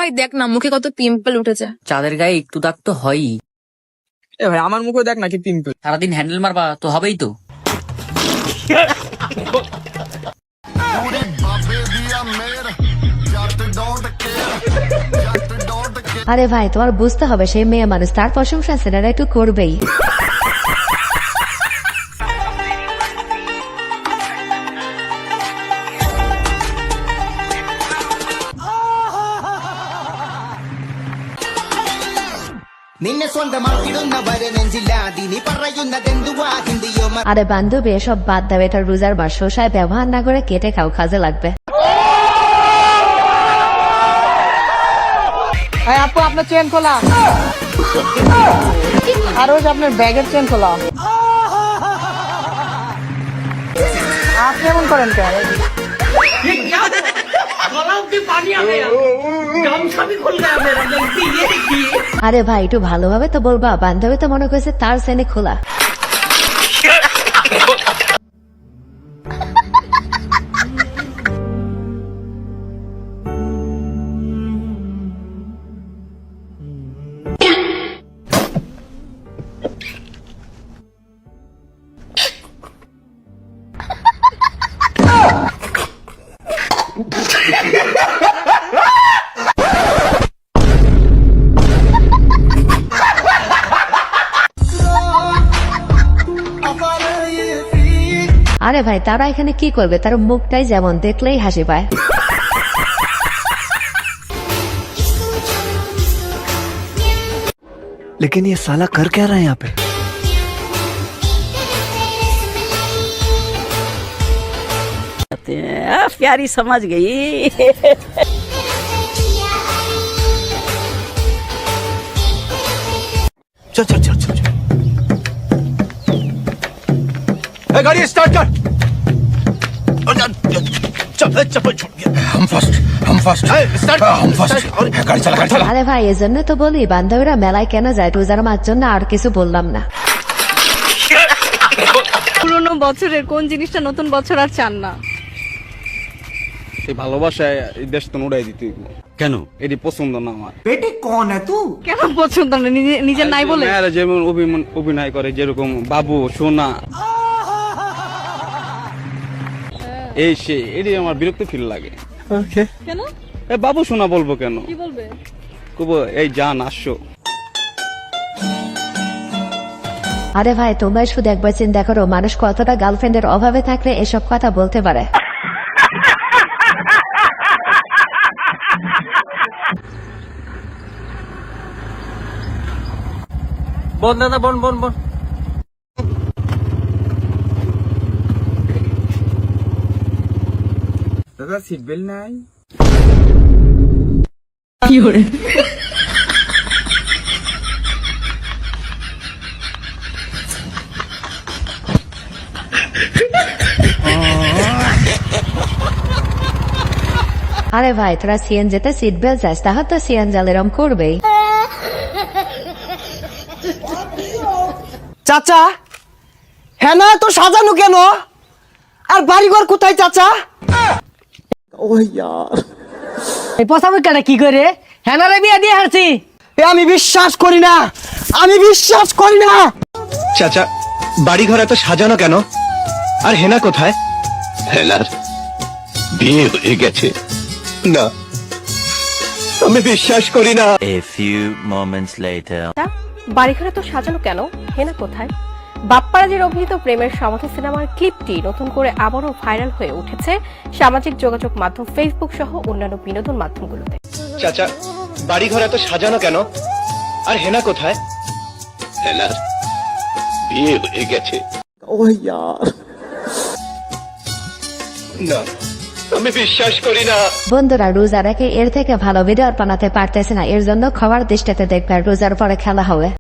ভাই দেখ না মুখে কত পিম্পল উঠেছে। চাঁদের গায়ে একটু দাগ তো হয়ই। এ ভাই আমার মুখে দেখ নাকি পিম্পল। সারাদিন হ্যান্ডেল মারবা তো হবেই তো। আরে ভাই তোমার বুঝতে হবে সেই মেয়ে মানুষ, তার প্রশংসা ছেলেরা একটু করবেই। আরে বান্ধবী এসব বাদ দাও, এটা রোজার মাস, শসায় ব্যবহার না করে কেটে খাও, কাজে লাগবে। আপু আপনার চেন খোলা, আর ওই যে আপনার ব্যাগের চেন খোলা। আপনি এমন করেন কেন? আরে ভাই একটু ভালোভাবে তো বলবা, বান্ধবী তো মনে করেছে তার চেনে খোলা। আরে ভাই তারা এখানে কি করবে, তার মুখটাই যেমন দেখলেই হাসি পায়। लेकिन ये साला कर क्या रहा है यहाँ पे? प्यारी समझ गई। चल चल चल चल गाड़ी स्टार्ट कर। चप्पल छूट गया। हम फर्स्ट गाड़ी चला गाड़ी चला। আরে ভাই এজন্য তো বলি বান্ধবীরা মেলায় কেন যায়, রোজার মাস জন্য আর কিছু বললাম না। পুরোনো বছরের কোন জিনিসটা নতুন বছর আর চান না? এই ভালোবাসায় এই দেশ তো উড়াই দিতে কেন? এটি পছন্দ না আমার। কেন পছন্দ না? নিজের নাই বলে? মেয়েরা যেমন অভিনয় করে, যেরকম বাবু সোনা এই সে, এটি আমার বিরক্ত ফিল লাগে। কেন? এই বাবু সোনা বলবো কেন? কি বলবে? কবো এই জান আসো। আরে ভাই তোমরা শুধু একবার চিন্তা করো, মানুষ কতটা গার্লফ্রেন্ডের অভাবে থাকলে এসব কথা বলতে পারে। বোন দাদা বোন বোন বোন দাদা সিট বেল্ট নাই। কি করে? আরে ভাই তোরা সিএন যেতে সিট বেল্ট যাস, তাহলে তো সিএন জাল এরম করবেই। চাচা হ্যাঁ না তো সাজানো কেন? আর বাড়িঘর কোথায় চাচা? এই পসামুখাটা কি করে হেনারে বিয়া দিয়ে হারছি? আমি বিশ্বাস করি না, আমি বিশ্বাস করি না। চাচা বাড়ি ঘর এত সাজানো কেন? আর হেনা কোথায়? হেনার বিয়ে হয়ে গেছে। না আমি বিশ্বাস করি না। A few moments later. বাড়িঘরে তো সাজানো কেন, হেনা কোথায়? বাপ্পারাজের অভিনীত প্রেমের সমাধি সিনেমার ক্লিপটি নতুন করে আবারও ভাইরাল হয়ে উঠেছে সামাজিক যোগাযোগ মাধ্যম ফেসবুক সহ অন্যান্য বিনোদন মাধ্যমগুলোতে। চাচা বাড়ি ঘর এত সাজানো কেন? আর হেনা কোথায়? হেনার বিয়ে হয়ে গেছে। না আমি বিশ্বাস করি না। বন্ধুরা রোজার আগে এর থেকে ভালো ভিডিও বানাতে পারতেছে না, এর জন্য খাবার দৃষ্টিতে দেখবে, রোজার পরে খেলা হবে।